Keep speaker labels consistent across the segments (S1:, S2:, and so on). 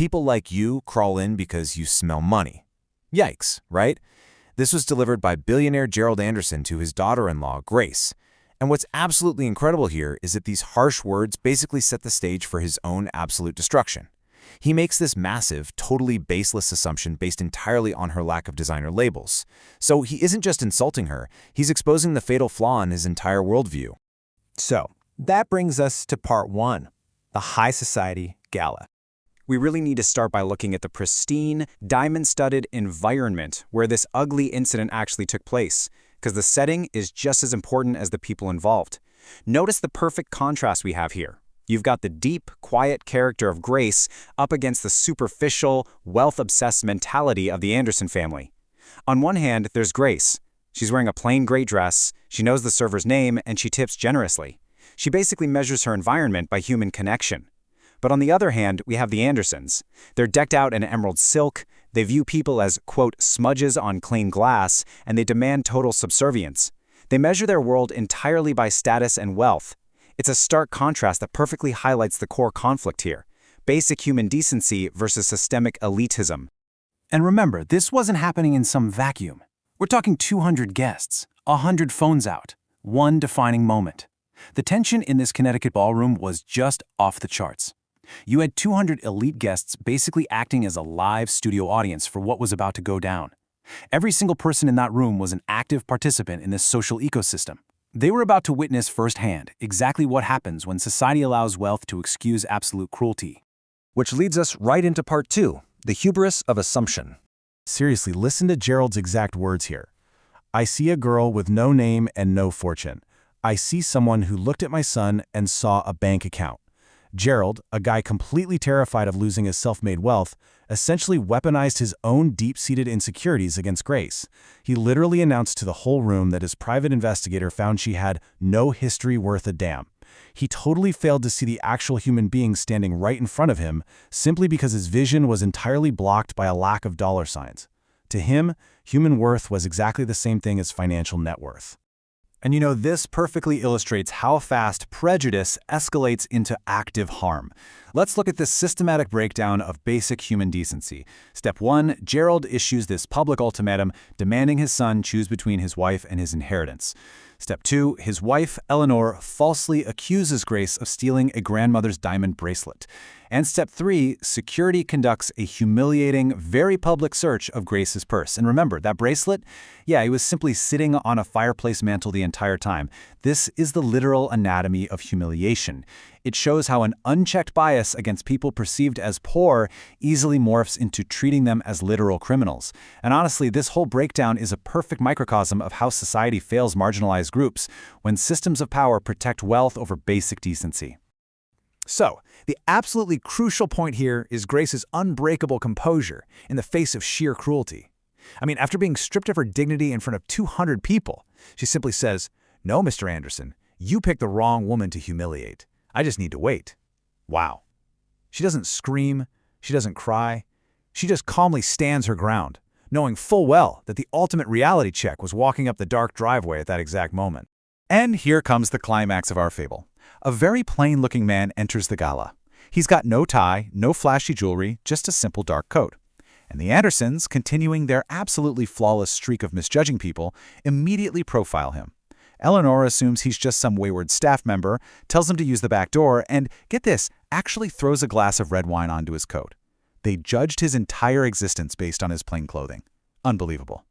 S1: People like you crawl in because you smell money. Yikes, right? This was delivered by billionaire Gerald Anderson to his daughter-in-law, Grace. And what's absolutely incredible here is that these harsh words basically set the stage for his own absolute destruction. He makes this massive, totally baseless assumption based entirely on her lack of designer labels. So he isn't just insulting her, he's exposing the fatal flaw in his entire worldview.
S2: So, that brings us to part 1, the High Society Gala. We really need to start by looking at the pristine, diamond-studded environment where this ugly incident actually took place, because the setting is just as important as the people involved. Notice the perfect contrast we have here. You've got the deep, quiet character of Grace up against the superficial, wealth-obsessed mentality of the Anderson family. On one hand, there's Grace. She's wearing a plain gray dress, she knows the server's name, and she tips generously. She basically measures her environment by human connection. But on the other hand, we have the Andersons. They're decked out in emerald silk, they view people as, quote, smudges on clean glass, and they demand total subservience. They measure their world entirely by status and wealth. It's a stark contrast that perfectly highlights the core conflict here: basic human decency versus systemic elitism.
S3: And remember, this wasn't happening in some vacuum. We're talking 200 guests, 100 phones out, one defining moment. The tension in this Connecticut ballroom was just off the charts. You had 200 elite guests basically acting as a live studio audience for what was about to go down. Every single person in that room was an active participant in this social ecosystem. They were about to witness firsthand exactly what happens when society allows wealth to excuse absolute cruelty.
S4: Which leads us right into part 2, the hubris of assumption.
S5: Seriously, listen to Gerald's exact words here. I see a girl with no name and no fortune. I see someone who looked at my son and saw a bank account. Gerald, a guy completely terrified of losing his self-made wealth, essentially weaponized his own deep-seated insecurities against Grace. He literally announced to the whole room that his private investigator found she had no history worth a damn. He totally failed to see the actual human being standing right in front of him simply because his vision was entirely blocked by a lack of dollar signs. To him, human worth was exactly the same thing as financial net worth.
S3: And this perfectly illustrates how fast prejudice escalates into active harm. Let's look at this systematic breakdown of basic human decency. Step 1, Gerald issues this public ultimatum demanding his son choose between his wife and his inheritance. Step 2, his wife, Eleanor, falsely accuses Grace of stealing a grandmother's diamond bracelet. And step 3, security conducts a humiliating, very public search of Grace's purse. And remember, that bracelet? Yeah, it was simply sitting on a fireplace mantle the entire time. This is the literal anatomy of humiliation. It shows how an unchecked bias against people perceived as poor easily morphs into treating them as literal criminals. And honestly, this whole breakdown is a perfect microcosm of how society fails marginalized groups when systems of power protect wealth over basic decency.
S6: So, the absolutely crucial point here is Grace's unbreakable composure in the face of sheer cruelty. After being stripped of her dignity in front of 200 people, she simply says, "No, Mr. Anderson, you picked the wrong woman to humiliate. I just need to wait." Wow. She doesn't scream, she doesn't cry, she just calmly stands her ground, knowing full well that the ultimate reality check was walking up the dark driveway at that exact moment.
S3: And here comes the climax of our fable. A very plain-looking man enters the gala. He's got no tie, no flashy jewelry, just a simple dark coat. And the Andersons, continuing their absolutely flawless streak of misjudging people, immediately profile him. Eleanor assumes he's just some wayward staff member, tells him to use the back door, and, get this, actually throws a glass of red wine onto his coat. They judged his entire existence based on his plain clothing. Unbelievable.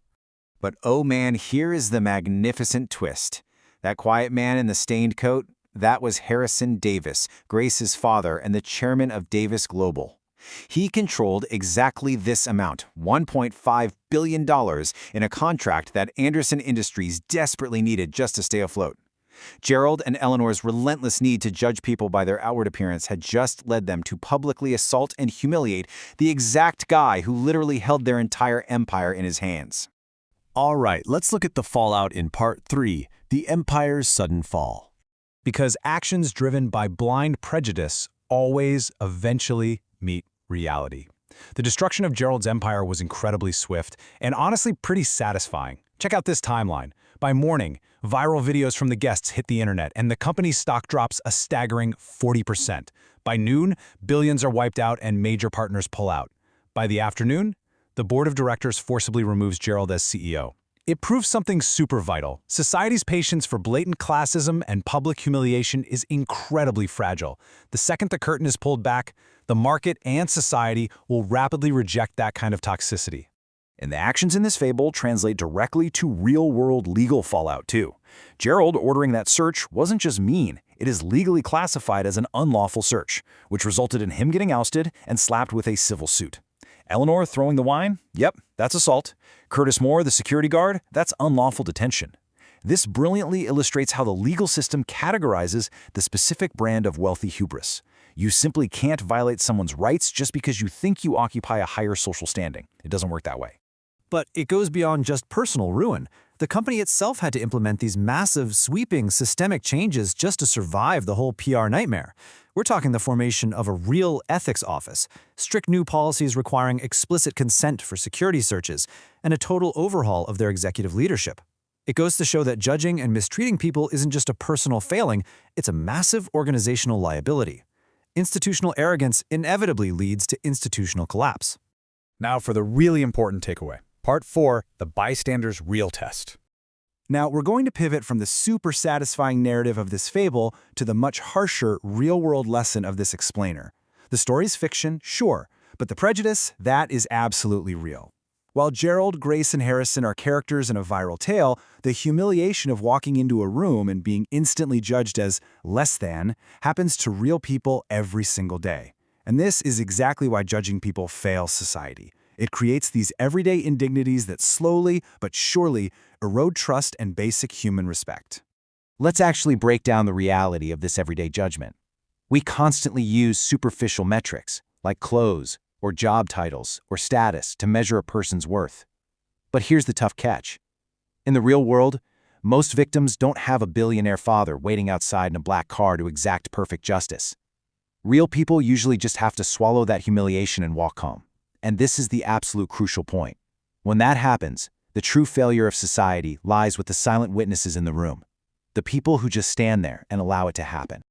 S2: But oh man, here is the magnificent twist. That quiet man in the stained coat, that was Harrison Davis, Grace's father and the chairman of Davis Global. He controlled exactly this amount, $1.5 billion, in a contract that Anderson Industries desperately needed just to stay afloat. Gerald and Eleanor's relentless need to judge people by their outward appearance had just led them to publicly assault and humiliate the exact guy who literally held their entire empire in his hands.
S3: All right, let's look at the fallout in part 3, the empire's sudden fall.
S6: Because actions driven by blind prejudice always eventually meet reality. The destruction of Gerald's empire was incredibly swift and honestly pretty satisfying. Check out this timeline. By morning, viral videos from the guests hit the internet, and the company's stock drops a staggering 40%. By noon, billions are wiped out and major partners pull out. By the afternoon, the board of directors forcibly removes Gerald as CEO. It proves something super vital. Society's patience for blatant classism and public humiliation is incredibly fragile. The second the curtain is pulled back, the market and society will rapidly reject that kind of toxicity.
S4: And the actions in this fable translate directly to real-world legal fallout, too. Gerald ordering that search wasn't just mean, it is legally classified as an unlawful search, which resulted in him getting ousted and slapped with a civil suit. Eleanor throwing the wine? Yep, that's assault. Curtis Moore, the security guard? That's unlawful detention. This brilliantly illustrates how the legal system categorizes the specific brand of wealthy hubris. You simply can't violate someone's rights just because you think you occupy a higher social standing. It doesn't work that way.
S2: But it goes beyond just personal ruin. The company itself had to implement these massive, sweeping, systemic changes just to survive the whole PR nightmare. We're talking the formation of a real ethics office, strict new policies requiring explicit consent for security searches, and a total overhaul of their executive leadership. It goes to show that judging and mistreating people isn't just a personal failing, it's a massive organizational liability. Institutional arrogance inevitably leads to institutional collapse.
S6: Now for the really important takeaway. Part 4, the bystander's real test.
S5: Now, we're going to pivot from the super satisfying narrative of this fable to the much harsher, real-world lesson of this explainer. The story's fiction, sure, but the prejudice, that is absolutely real. While Gerald, Grace, and Harrison are characters in a viral tale, the humiliation of walking into a room and being instantly judged as less than happens to real people every single day. And this is exactly why judging people fails society. It creates these everyday indignities that slowly but surely erode trust and basic human respect.
S1: Let's actually break down the reality of this everyday judgment. We constantly use superficial metrics, like clothes, or job titles, or status, to measure a person's worth. But here's the tough catch. In the real world, most victims don't have a billionaire father waiting outside in a black car to exact perfect justice. Real people usually just have to swallow that humiliation and walk home. And this is the absolute crucial point. When that happens, the true failure of society lies with the silent witnesses in the room, the people who just stand there and allow it to happen.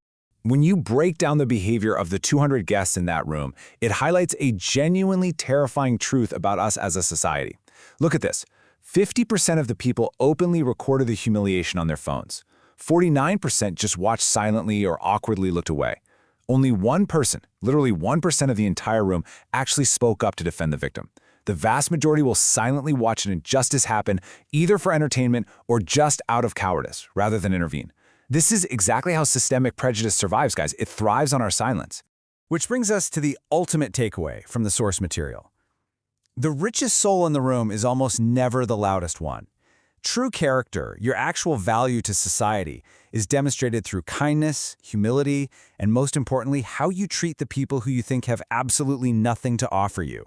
S6: When you break down the behavior of the 200 guests in that room, it highlights a genuinely terrifying truth about us as a society. Look at this. 50% of the people openly recorded the humiliation on their phones. 49% just watched silently or awkwardly looked away. Only one person, literally 1% of the entire room, actually spoke up to defend the victim. The vast majority will silently watch an injustice happen, either for entertainment or just out of cowardice, rather than intervene. This is exactly how systemic prejudice survives, guys. It thrives on our silence.
S2: Which brings us to the ultimate takeaway from the source material. The richest soul in the room is almost never the loudest one. True character, your actual value to society, is demonstrated through kindness, humility, and most importantly, how you treat the people who you think have absolutely nothing to offer you.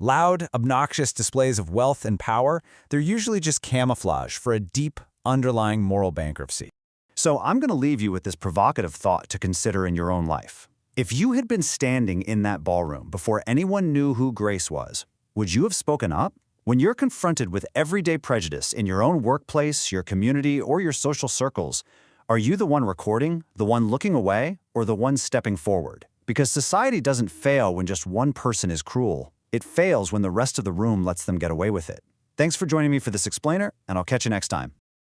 S2: Loud, obnoxious displays of wealth and power, they're usually just camouflage for a deep, underlying moral bankruptcy.
S7: So I'm going to leave you with this provocative thought to consider in your own life. If you had been standing in that ballroom before anyone knew who Grace was, would you have spoken up? When you're confronted with everyday prejudice in your own workplace, your community, or your social circles, are you the one recording, the one looking away, or the one stepping forward? Because society doesn't fail when just one person is cruel. It fails when the rest of the room lets them get away with it. Thanks for joining me for this explainer, and I'll catch you next time.